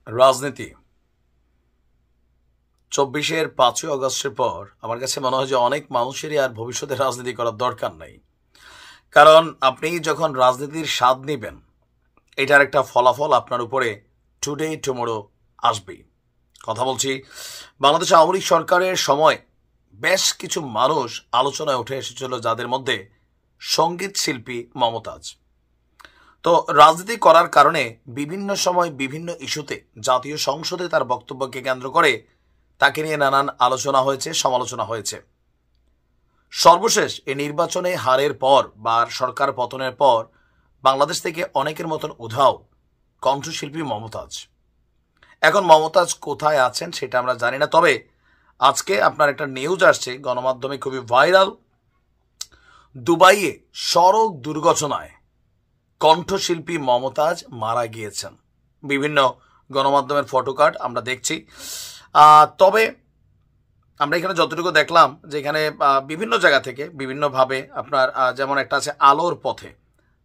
রাজনীতি ২৪-এর ৫ই অগস্টের পর আমার কাছে মনে হয় যে অনেক মানুষেরই আর ভবিষ্যতে রাজনীতি করার দরকার নাই। কারণ আপনি যখন রাজনীতির স্বাদ নিবেন, এটার একটা ফলাফল আপনার উপরে টুডে টুমোরো আসবেই। কথা বলছি, বাংলাদেশ আওয়ামী লীগ সরকারের সময় বেশ কিছু মানুষ আলোচনায় উঠে এসেছিল, যাদের মধ্যে সঙ্গীত শিল্পী মমতাজ। তো রাজনীতি করার কারণে বিভিন্ন সময় বিভিন্ন ইস্যুতে জাতীয় সংসদে তার বক্তব্যকে কেন্দ্র করে তাকে নিয়ে নানান আলোচনা হয়েছে, সমালোচনা হয়েছে। সর্বশেষ এই নির্বাচনে হারের পর বা সরকার পতনের পর বাংলাদেশ থেকে অনেকের মতন উধাও কণ্ঠশিল্পী মমতাজ। এখন মমতাজ কোথায় আছেন সেটা আমরা জানি না, তবে আজকে আপনার একটা নিউজ আসছে গণমাধ্যমে, খুবই ভাইরাল। দুবাইয়ে সড়ক দুর্ঘটনায় কণ্ঠশিল্পী মমতাজ মারা গিয়েছেন। বিভিন্ন গণমাধ্যমের ফটোকার্ড আমরা দেখছি। তবে আমরা এখানে যতটুকু দেখলাম যে এখানে বিভিন্ন জায়গা থেকে বিভিন্নভাবে আপনার যেমন একটা আছে আলোর পথে,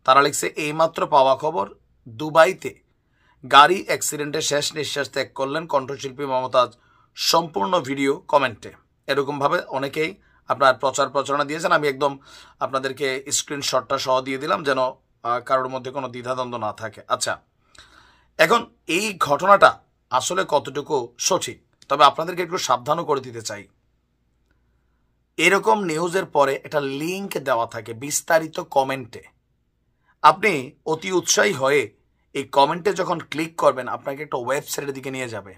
তারা লিখছে এইমাত্র পাওয়া খবর, দুবাইতে গাড়ি অ্যাক্সিডেন্টে শেষ নিঃশ্বাস ত্যাগ করলেন কণ্ঠশিল্পী মমতাজ। সম্পূর্ণ ভিডিও কমেন্টে এরকমভাবে অনেকেই আপনার প্রচারণা দিয়েছেন। আমি একদম আপনাদেরকে স্ক্রিনশটটা সহ দিয়ে দিলাম যেন কারোর মধ্যে কোনো দ্বিধাদ্বন্দ্ব না থাকে। আচ্ছা, এখন এই ঘটনাটা আসলে কতটুকু সঠিক, তবে আপনাদেরকে একটু সাবধানও করে দিতে চাই। এরকম নিউজের পরে একটা লিঙ্ক দেওয়া থাকে বিস্তারিত কমেন্টে। আপনি অতি উৎসাহী হয়ে এই কমেন্টে যখন ক্লিক করবেন, আপনাকে একটা ওয়েবসাইটের দিকে নিয়ে যাবে।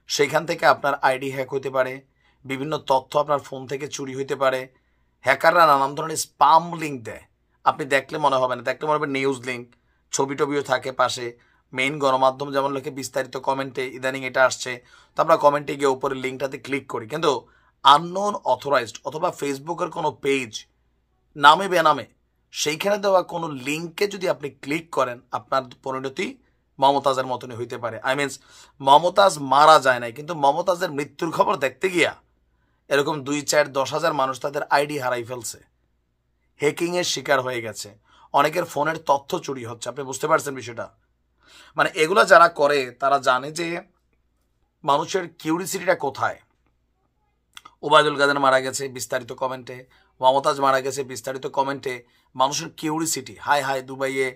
সেইখান থেকে আপনার আইডি হ্যাক হতে পারে, বিভিন্ন তথ্য আপনার ফোন থেকে চুরি হতে পারে। হ্যাকাররা নানান ধরনের স্পাম লিঙ্ক দেয়, আপনি দেখলে মনে হবে না, দেখলে মনে হবে নিউজ লিঙ্ক, ছবি টবিও থাকে পাশে। মেইন গণমাধ্যম যেমন লেখে বিস্তারিত কমেন্টে, ইদানিং এটা আসছে, তো আমরা কমেন্টে গিয়ে উপরের লিঙ্কটাতে ক্লিক করি। কিন্তু আননোন অথরাইজড অথবা ফেসবুকের কোনো পেজ নামে বেনামে সেইখানে দেওয়া কোনো লিঙ্কে যদি আপনি ক্লিক করেন, আপনার পরিণতি মমতাজের মতনই হইতে পারে। মমতাজ মারা যায় নাই, কিন্তু মমতাজের মৃত্যুর খবর দেখতে গিয়া এরকম 2-4-10,000 মানুষ তাদের আইডি হারাই ফেলছে, হ্যাকিংয়ের শিকার হয়ে গেছে, অনেকের ফোনের তথ্য চুরি হচ্ছে। আপনি বুঝতে পারছেন বিষয়টা? মানে এগুলো যারা করে তারা জানে যে মানুষের কিউরিসিটিটা কোথায়। ওবায়দুল কাদের মারা গেছে, বিস্তারিত কমেন্টে। মমতাজ মারা গেছে, বিস্তারিত কমেন্টে। মানুষের কিউরিসিটি, হাই হাই দুবাইয়ে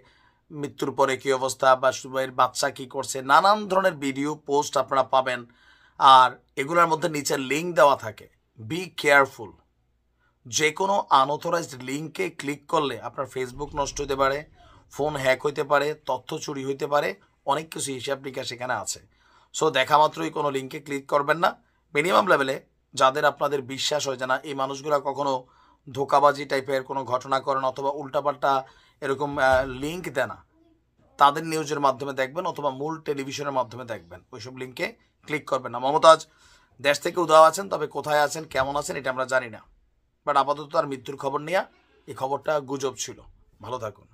মৃত্যুর পরে কী অবস্থা, বা দুবাইয়ের বাচ্চা কী করছে, নানান ধরনের ভিডিও পোস্ট আপনারা পাবেন। আর এগুলোর মধ্যে নিচে লিঙ্ক দেওয়া থাকে। বি কেয়ারফুল, যে কোনো আনঅথরাইজড লিঙ্কে ক্লিক করলে আপনার ফেসবুক নষ্ট হতে পারে, ফোন হ্যাক হইতে পারে, তথ্য চুরি হইতে পারে, অনেক কিছু হিসাব নিকাশ সেখানে আছে। সো দেখা মাত্রই কোনো লিঙ্কে ক্লিক করবেন না। মিনিমাম লেভেলে যাদের আপনাদের বিশ্বাস হয় যে না এই মানুষগুলো কখনো ধোকাবাজি টাইপের কোনো ঘটনা করেন অথবা উল্টাপাল্টা এরকম লিঙ্ক দেয় না, তাদের নিউজের মাধ্যমে দেখবেন অথবা মূল টেলিভিশনের মাধ্যমে দেখবেন, ওইসব লিঙ্কে ক্লিক করবেন না। মমতাজ দেশ থেকে উধাও আছেন, তবে কোথায় আছেন, কেমন আছেন এটা আমরা জানি না। বাট আপাতত তার মৃত্যুর খবর নিয়ে এই খবরটা গুজব ছিল। ভালো থাকুন।